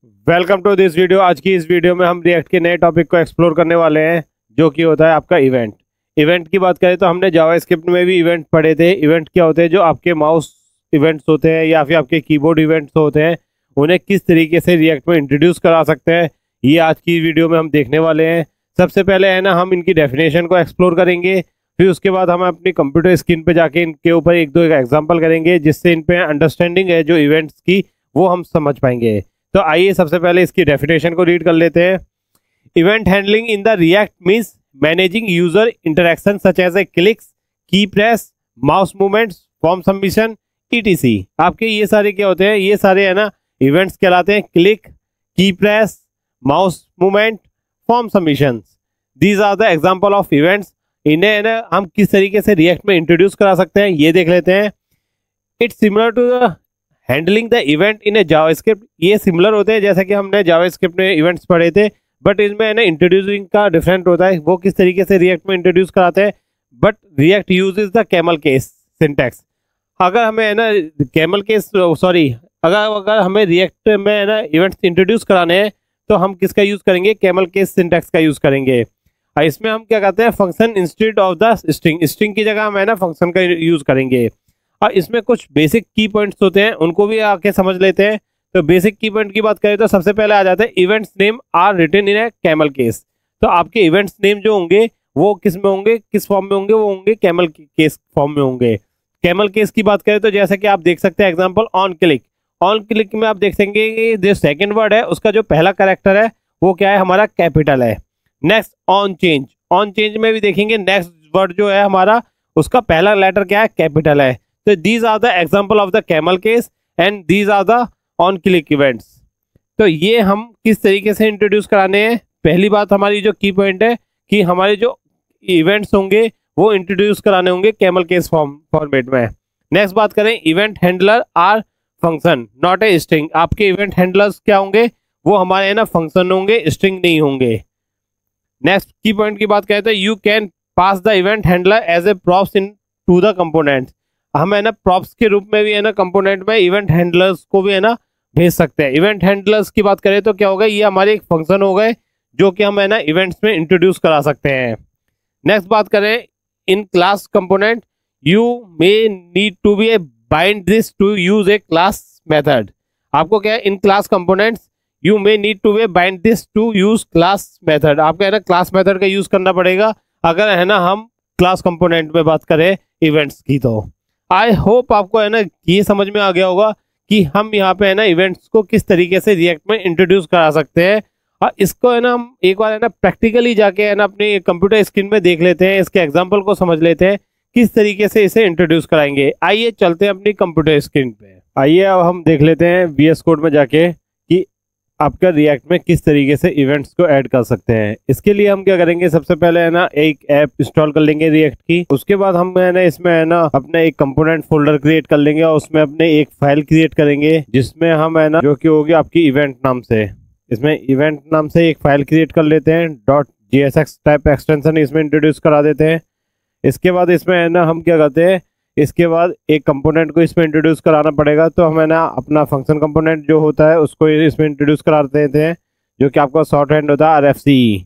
Welcome to this video. आज की इस वीडियो में हम रिएक्ट के नए टॉपिक को एक्सप्लोर करने वाले हैं, जो कि होता है आपका इवेंट। इवेंट की बात करें तो हमने जावास्क्रिप्ट में भी इवेंट पढ़े थे। इवेंट क्या होते हैं? जो आपके माउस इवेंट्स होते हैं या फिर आपके कीबोर्ड इवेंट्स होते हैं, उन्हें किस तरीके से रिएक्ट में इंट्रोड्यूस करा सकते हैं, ये आज की वीडियो में हम देखने वाले हैं। सबसे पहले है ना, हम इनकी डेफिनेशन को एक्सप्लोर करेंगे, फिर उसके बाद हम अपनी कंप्यूटर स्क्रीन पे जाके इनके ऊपर एक दो एग्जाम्पल करेंगे, जिससे इन पे अंडरस्टैंडिंग है जो इवेंट्स की, वो हम समझ पाएंगे। तो आइए सबसे पहले इसकी डेफिनेशन को रीड कर लेते हैं। Event handling in the React means managing user interaction such as a clicks, key press, mouse movements, form submission, etc. आपके ये सारे क्या होते हैं? ये सारे है ना इवेंट्स कहलाते हैं। Click, key press, mouse movement, form submission, these are the example of events. इन्हें है ना हम किस तरीके से रिएक्ट में इंट्रोड्यूस करा सकते हैं, ये देख लेते हैं। It's similar to the handling the event in a JavaScript. ये सिमिलर होते हैं, जैसे कि हमने जावास्क्रिप्ट में इवेंट्स पढ़े थे, बट इसमें है ना इंट्रोड्यूसिंग का डिफरेंट होता है। वो किस तरीके से रिएक्ट में इंट्रोड्यूस कराते हैं, but react uses the camel case syntax. अगर हमें है ना कैमल केस सॉरी अगर हमें रिएक्ट में है ना इवेंट्स इंट्रोड्यूस कराने हैं, तो हम किसका यूज करेंगे? कैमल केस सिंटैक्स का यूज करेंगे। और इसमें हम क्या कहते हैं? Function instead of the string. String की जगह हम है ना फंक्शन का यूज करेंगे। और इसमें कुछ बेसिक की पॉइंट्स होते हैं, उनको भी आके समझ लेते हैं। तो बेसिक की पॉइंट की बात करें तो सबसे पहले आ जाता है events name are written in a camel case. तो आपके इवेंट्स नेम जो होंगे वो किस में होंगे, किस फॉर्म में होंगे? वो होंगे कैमल केस फॉर्म में होंगे। कैमल केस की बात करें तो जैसे कि आप देख सकते हैं example on click. On click में आप देख सकेंगे कि जो सेकंड वर्ड है उसका जो पहला कैरेक्टर है वो क्या है? हमारा कैपिटल है। Next on change. On change में भी देखेंगे नेक्स्ट वर्ड जो है हमारा, उसका पहला लेटर क्या है? कैपिटल है। So these are the example of the camel case and these are the on click events। तो ये हम किस तरीके से इंट्रोड्यूस कराने हैं? पहली बात हमारी जो की पॉइंट है कि हमारे जो इवेंट्स होंगे वो इंट्रोड्यूस कराने होंगे कैमल केस फॉर्मेट में। नेक्स्ट बात करें, event handler are function not a string. आपके इवेंट हैंडलर्स क्या होंगे? वो हमारे है ना फंक्शन होंगे, स्ट्रिंग नहीं होंगे। नेक्स्ट की पॉइंट की बात करें तो you can pass the event handler as a props into the components. हम है ना प्रॉप्स के रूप में भी है ना कंपोनेंट में इवेंट हैंडलर्स को भी है ना भेज सकते हैं। इवेंट हैंडलर्स की बात करें तो क्या होगा? ये हमारे एक फंक्शन हो गए जो कि हम है ना इवेंट्स में इंट्रोड्यूस करा सकते हैं। नेक्स्ट बात करें, in class component you may need to be a bind this to use a class method. आपको क्या है? In class components you may need to be bind this to use class method. आपको है ना class method का use करना पड़ेगा अगर है ना हम क्लास कंपोनेंट में बात करें इवेंट्स की। तो आई होप आपको है ना ये समझ में आ गया होगा कि हम यहाँ पे है ना इवेंट्स को किस तरीके से रिएक्ट में इंट्रोड्यूस करा सकते हैं। और इसको है ना हम एक बार है ना प्रैक्टिकली जाके है ना अपने कंप्यूटर स्क्रीन में देख लेते हैं, इसके एग्जांपल को समझ लेते हैं किस तरीके से इसे इंट्रोड्यूस कराएंगे। आइए चलते हैं अपनी कंप्यूटर स्क्रीन पे। आइए अब हम देख लेते हैं VS कोड में जाके कि आपका रिएक्ट में किस तरीके से इवेंट्स को ऐड कर सकते हैं। इसके लिए हम क्या करेंगे? सबसे पहले है ना एक ऐप इंस्टॉल कर लेंगे रिएक्ट की। उसके बाद हम है ना इसमें है ना अपना एक कंपोनेंट फोल्डर क्रिएट कर लेंगे और उसमें अपने एक फाइल क्रिएट करेंगे, जिसमें हम है ना जो कि होगी आपकी इवेंट नाम से। इसमें इवेंट नाम से एक फाइल क्रिएट कर लेते हैं। .jsx टाइप एक्सटेंशन इसमें इंट्रोड्यूस करा देते हैं। इसके बाद इसमें है ना हम क्या करते हैं, इसके बाद एक कंपोनेंट को इसमें इंट्रोड्यूस कराना पड़ेगा। तो हमें ना अपना फंक्शन कंपोनेंट जो होता है उसको इसमें इंट्रोड्यूस करा देते हैं, जो कि आपका शॉर्ट हैंड होता है RFCE।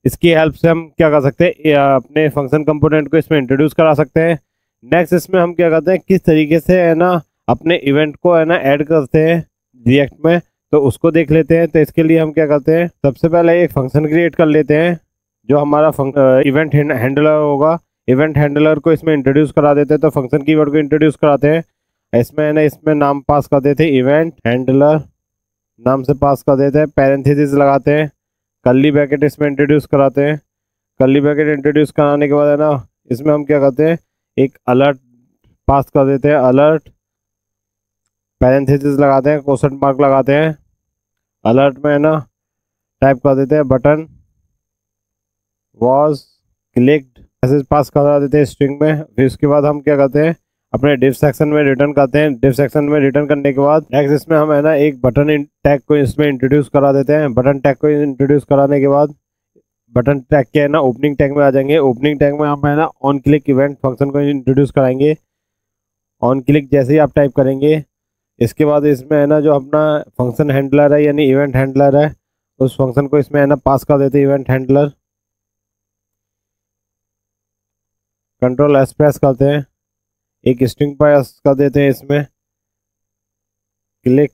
इसकी हेल्प से हम क्या कर सकते हैं? अपने फंक्शन कंपोनेंट को इसमें इंट्रोड्यूस करा सकते हैं। नेक्स्ट इसमें हम क्या करते हैं, किस तरीके से है ना अपने इवेंट को है ना ऐड करते हैं रिएक्ट में, तो उसको देख लेते हैं। तो इसके लिए हम क्या करते हैं, सबसे पहले एक फंक्शन क्रिएट कर लेते हैं जो हमारा इवेंट हैंडलर होगा। इवेंट हैंडलर को इसमें इंट्रोड्यूस करा देते हैं। तो फंक्शन कीवर्ड को इंट्रोड्यूस कराते हैं। इसमें है ना इसमें नाम पास कर देते हैं, इवेंट हैंडलर नाम से पास कर देते हैं। पैरेंथेसिस लगाते हैं, कर्ली ब्रैकेट इसमें इंट्रोड्यूस कराते हैं। कर्ली ब्रैकेट इंट्रोड्यूस कराने के बाद है ना इसमें हम क्या करते हैं, एक अलर्ट पास कर देते हैं। अलर्ट पैरेंथेसिस लगाते हैं, क्वेश्चन मार्क लगाते हैं। अलर्ट में है ना टाइप कर देते हैं button was clicked, message pass करा देते हैं स्ट्रिंग में। फिर उसके बाद हम क्या करते हैं, अपने डिफ सेक्शन में रिटर्न करते हैं। डिफ सेक्शन में रिटर्न करने के बाद नेक्स्ट इसमें हम है ना एक बटन टैग को इसमें इंट्रोड्यूस करा देते हैं। बटन टैग को इंट्रोड्यूस कराने के बाद बटन टैग के है ना ओपनिंग टैग में आ जाएंगे। ओपनिंग टैग में हम है ना ऑन क्लिक इवेंट फंक्शन को इंट्रोड्यूस कराएंगे। ऑन क्लिक जैसे ही आप टाइप करेंगे, इसके बाद इसमें है ना जो अपना फंक्शन हैंडलर है यानी इवेंट हैंडलर है, उस फंक्शन को इसमें है ना पास कर देते हैं event handler. Control S press करते हैं, एक स्ट्रिंग पास कर देते हैं इसमें, क्लिक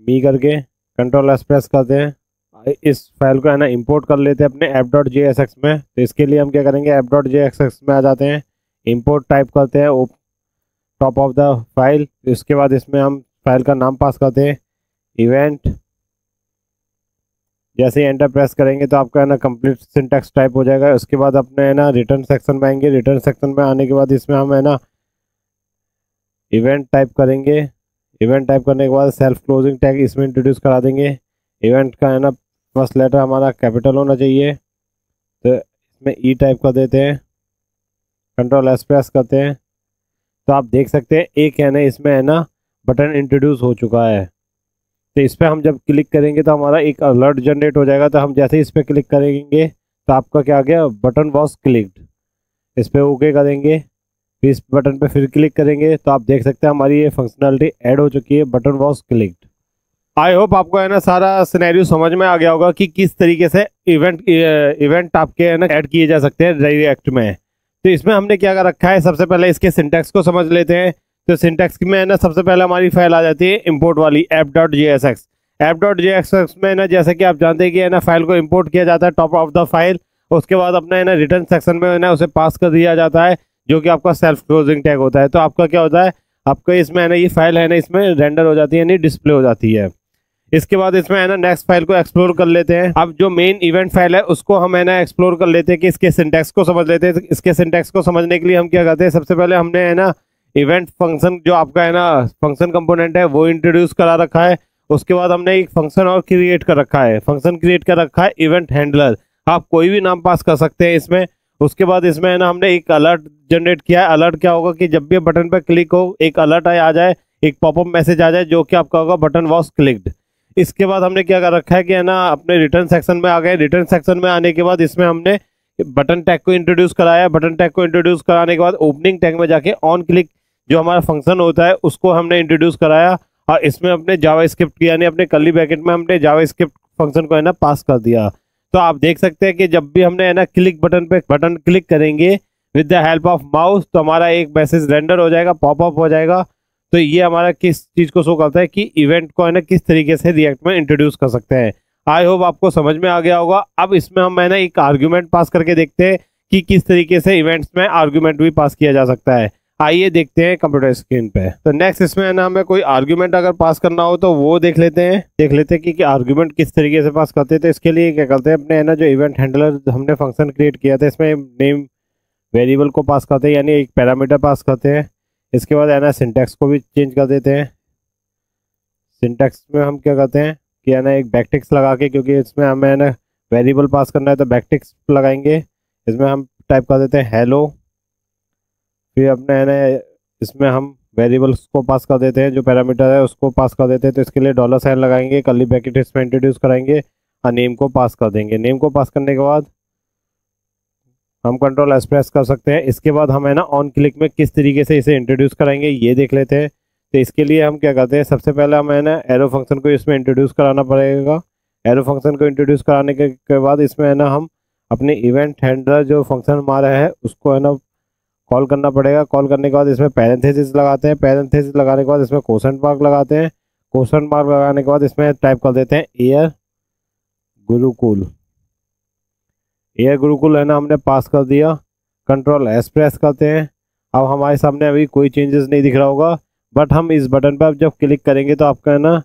मी करके कंट्रोल एस प्रेस करते हैं। इस फाइल को है ना इंपोर्ट कर लेते हैं अपने app.jsx में। तो इसके लिए हम क्या करेंगे, app.jsx में आ जाते हैं, इंपोर्ट टाइप करते हैं टॉप ऑफ द फाइल। इसके बाद इसमें हम फाइल का नाम पास करते हैं इवेंट। जैसे ही एंटर प्रेस करेंगे तो आपका है ना कंप्लीट सिंटैक्स टाइप हो जाएगा। उसके बाद अपने है ना रिटर्न सेक्शन में आएंगे, रिटर्न सेक्शन में आने के बाद इसमें हम है ना इवेंट टाइप करेंगे। इवेंट टाइप करने के बाद सेल्फ क्लोजिंग टैग इसमें इंट्रोड्यूस करा देंगे। इवेंट का है ना फर्स्ट लेटर हमारा कैपिटल होना चाहिए, तो इसमें ई टाइप कर देते हैं, कंट्रोल एस प्रेस करते हैं। तो आप देख सकते हैं एक है ना इसमें है ना बटन इंट्रोड्यूस हो चुका है। तो इस पर हम जब क्लिक करेंगे तो हमारा एक अलर्ट जनरेट हो जाएगा। तो हम जैसे ही इस पर क्लिक करेंगे तो आपका क्या आ गया, बटन वॉज क्लिक्ड। इस पर ओके करेंगे, फिर इस बटन पे फिर क्लिक करेंगे तो आप देख सकते हैं हमारी ये फंक्शनलिटी ऐड हो चुकी है, button was clicked. I hope आपको है ना सारा सिनेरियो समझ में आ गया होगा कि किस तरीके से इवेंट आपके है ना ऐड किए जा सकते हैं रिएक्ट में। तो इसमें हमने क्या कर रखा है, सबसे पहले इसके सिंटैक्स को समझ लेते हैं। तो सिंटैक्स में है ना सबसे पहले हमारी फाइल आ जाती है इंपोर्ट वाली app.jsx। app.jsx में ना जैसे कि आप जानते हैं कि है ना फाइल को इंपोर्ट किया जाता है टॉप ऑफ द फाइल। उसके बाद अपना है ना रिटर्न सेक्शन में है ना उसे पास कर दिया जाता है, जो कि आपका सेल्फ क्लोजिंग टैग होता है। तो आपका क्या होता है, आपका इसमें है ना ये फाइल है ना इसमें रेंडर हो जाती है यानी डिस्प्ले हो जाती है। इसके बाद इसमें है ना नेक्स्ट फाइल को एक्सप्लोर कर लेते हैं। अब जो मेन इवेंट फाइल है उसको हम है ना एक्सप्लोर कर लेते हैं कि इसके सिंटैक्स को समझ लेते हैं। इसके सिंटैक्स को समझने के लिए हम क्या करते हैं, सबसे पहले हमने है ना इवेंट फंक्शन जो आपका है ना फंक्शन कंपोनेंट है वो इंट्रोड्यूस करा रखा है। उसके बाद हमने एक फंक्शन और क्रिएट कर रखा है, फंक्शन क्रिएट कर रखा है इवेंट हैंडलर। आप कोई भी नाम पास कर सकते हैं इसमें। उसके बाद इसमें है ना हमने एक अलर्ट जनरेट किया है। अलर्ट क्या होगा कि जब भी बटन पर क्लिक हो एक अलर्ट आ जाए, एक पॉपअप मैसेज आ जाए जो कि आपका होगा बटन वॉज क्लिक्ड। इसके बाद हमने क्या कर रखा है कि है ना अपने रिटर्न सेक्शन में आ गए। रिटर्न सेक्शन में आने के बाद इसमें हमने बटन टैग को इंट्रोड्यूस कराया। बटन टैग को इंट्रोड्यूस कराने के बाद ओपनिंग टैग में जाके ऑन क्लिक जो हमारा फंक्शन होता है उसको हमने इंट्रोड्यूस कराया, और इसमें अपने जावास्क्रिप्ट यानी अपने कर्ली ब्रैकेट में हमने जावास्क्रिप्ट फंक्शन को है ना पास कर दिया। तो आप देख सकते हैं कि जब भी हमने है ना क्लिक बटन पे बटन क्लिक करेंगे with the help of mouse तो हमारा एक मैसेज रेंडर हो जाएगा, पॉपअप हो जाएगा। तो ये हमारा किस चीज को शो करता है कि इवेंट को है ना किस तरीके से रिएक्ट में इंट्रोड्यूस कर सकते हैं। आई होप आपको समझ में आ गया होगा। अब इसमें हम है ना एक आर्ग्यूमेंट पास करके देखते हैं कि किस तरीके से इवेंट्स में आर्ग्यूमेंट भी पास किया जा सकता है। आइए देखते हैं कंप्यूटर स्क्रीन पे। तो नेक्स्ट इसमें है ना हमें कोई आर्ग्यूमेंट अगर पास करना हो तो वो देख लेते हैं कि आर्ग्यूमेंट किस तरीके से पास करते हैं। तो इसके लिए क्या करते हैं, अपने है ना जो इवेंट हैंडलर हमने फंक्शन क्रिएट किया था इसमें नेम वेरिएबल को पास करते हैं यानी एक पैरामीटर पास करते हैं। इसके बाद है ना सिंटैक्स को भी चेंज कर देते हैं। सिंटैक्स में हम क्या करते हैं कि है ना एक बैकटिक्स लगा के, क्योंकि इसमें हमें है ना वेरिएबल पास करना है तो बैकटिक्स लगाएंगे। इसमें हम टाइप कर देते हैं हेलो, फिर अपने है ना इसमें हम वेरिएबल्स को पास कर देते हैं, जो पैरामीटर है उसको पास कर देते हैं। तो इसके लिए डॉलर साइन लगाएंगे, कर्ली ब्रैकेट इसमें इंट्रोड्यूस कराएंगे और नेम को पास कर देंगे। नेम को पास करने के बाद हम कंट्रोल एस प्रेस कर सकते हैं। इसके बाद हम है ना ऑन क्लिक में किस तरीके से इसे इंट्रोड्यूस कराएंगे ये देख लेते हैं। तो इसके लिए हम क्या करते हैं, सबसे पहले हमें है ना एरो फंक्शन को इसमें इंट्रोड्यूस कराना पड़ेगा। एरो फंक्शन को इंट्रोड्यूस कराने के बाद इसमें है ना हम अपने इवेंट हैंडलर जो फंक्शन हमारा है उसको है ना कॉल करना पड़ेगा। कॉल करने के बाद इसमें पैरेंथेसिस लगाते हैं। पैरेंथेसिस लगाने के बाद इसमें क्वेश्चन मार्क लगाते हैं। क्वेश्चन मार्क लगाने के बाद इसमें टाइप कर देते हैं एयर गुरुकुल। एयर गुरुकुल है ना हमने पास कर दिया। कंट्रोल एस प्रेस करते हैं। अब हमारे सामने अभी कोई चेंजेस नहीं दिख रहा होगा, बट हम इस बटन पर अब जब क्लिक करेंगे तो आपका है ना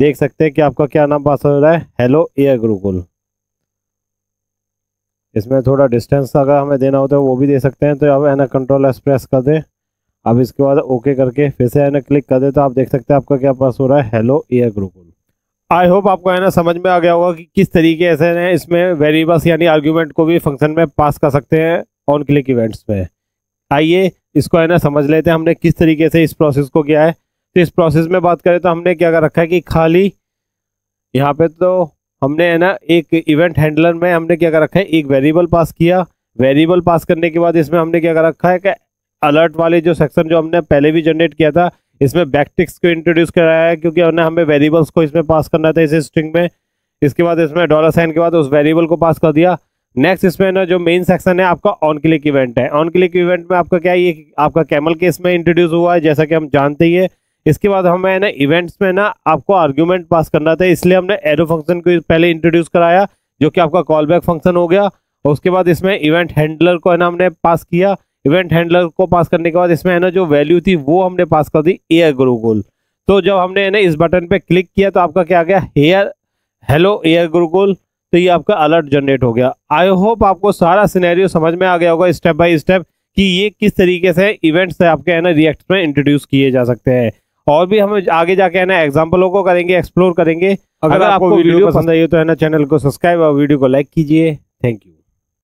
देख सकते हैं कि आपका क्या नाम पास हो रहा है, हेलो एयर गुरुकुल। इसमें थोड़ा डिस्टेंस अगर हमें देना होता है वो भी दे सकते हैं। तो अब है ना कंट्रोल एस प्रेस कर दें। अब इसके बाद ओके करके फिर से है ना क्लिक कर दे तो आप देख सकते हैं आपका क्या पास हो रहा है, hello air Gurukul. I hope आपको है ना समझ में आ गया होगा कि किस तरीके से है इसमें वेरिएबल्स यानी आर्ग्यूमेंट को भी फंक्शन में पास कर सकते हैं ऑन क्लिक इवेंट्स में। आइए इसको है ना समझ लेते हैं हमने किस तरीके से इस प्रोसेस को किया है। तो इस प्रोसेस में बात करें तो हमने क्या कर रखा है कि खाली यहाँ पे तो हमने है ना एक इवेंट हैंडलर में हमने क्या कर रखा है, एक वेरिएबल पास किया। वेरिएबल पास करने के बाद इसमें हमने क्या कर रखा है कि अलर्ट वाले जो सेक्शन जो हमने पहले भी जनरेट किया था, इसमें बैकटिक्स को इंट्रोड्यूस कराया है, क्योंकि उन्हें हमें वेरिएबल्स को इसमें पास करना था इस स्ट्रिंग में। इसके बाद इसमें डॉलर साइन के बाद उस वेरिएबल को पास कर दिया। नेक्स्ट इसमें ना जो मेन सेक्शन है आपका ऑन क्लिक इवेंट है। ऑन क्लिक इवेंट में आपका क्या है, ये आपका कैमल केस में इंट्रोड्यूस हुआ है, जैसा कि हम जानते ही है। इसके बाद हमें ना इवेंट्स में ना आपको आर्ग्यूमेंट पास करना था, इसलिए हमने एरो फंक्शन को पहले इंट्रोड्यूस कराया, जो कि आपका कॉल बैक फंक्शन हो गया। और उसके बाद इसमें इवेंट हैंडलर को है ना हमने पास किया। इवेंट हैंडलर को पास करने के बाद इसमें है ना जो वैल्यू थी वो हमने पास कर दी एयर गुरुकुल। तो जब हमने है ना इस बटन पे क्लिक किया तो आपका क्या आ गया, हेयर हेलो एयर गुरुकुल। तो ये आपका अलर्ट जनरेट हो गया। आई होप आपको सारा सिनेरियो समझ में आ गया होगा स्टेप बाय स्टेप कि ये किस तरीके से इवेंट्स आपके है ना रिएक्ट में इंट्रोड्यूस किए जा सकते हैं। और भी हम आगे जाके है ना एग्जाम्पलों को करेंगे, एक्सप्लोर करेंगे। अगर आपको वीडियो पसंद आई हो तो है ना चैनल को सब्सक्राइब और वीडियो को लाइक कीजिए। Thank you.